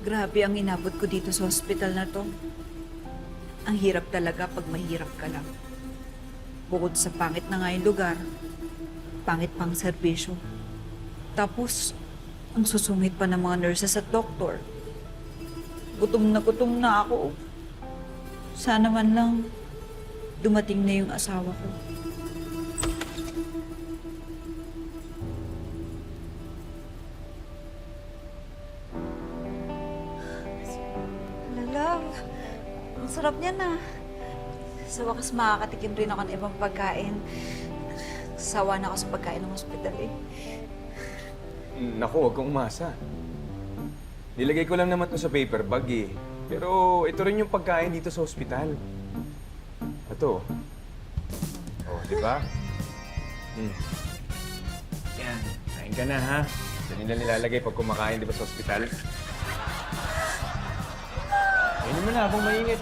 Grabe ang inabot ko dito sa hospital na to. Ang hirap talaga pag mahirap ka lang. Bukod sa pangit na nga yung lugar, pangit pang serbisyo. Tapos, ang susungit pa ng mga nurses at doktor. Gutom na ako. Sana man lang dumating na yung asawa ko. Love, ang sarap niya na. Sa wakas makakatikim rin ako ng ibang pagkain. Sawa na ako sa pagkain ng hospital eh. Naku, huwag kang umasa. Nilagay ko lang naman to sa paper bag eh. Pero ito rin yung pagkain dito sa ospital. Ito. Oh, di ba? Yan, kain ka na ha. Ito nila nilalagay pag kumakain, di ba, sa ospital? Kainin mo na habang mainit.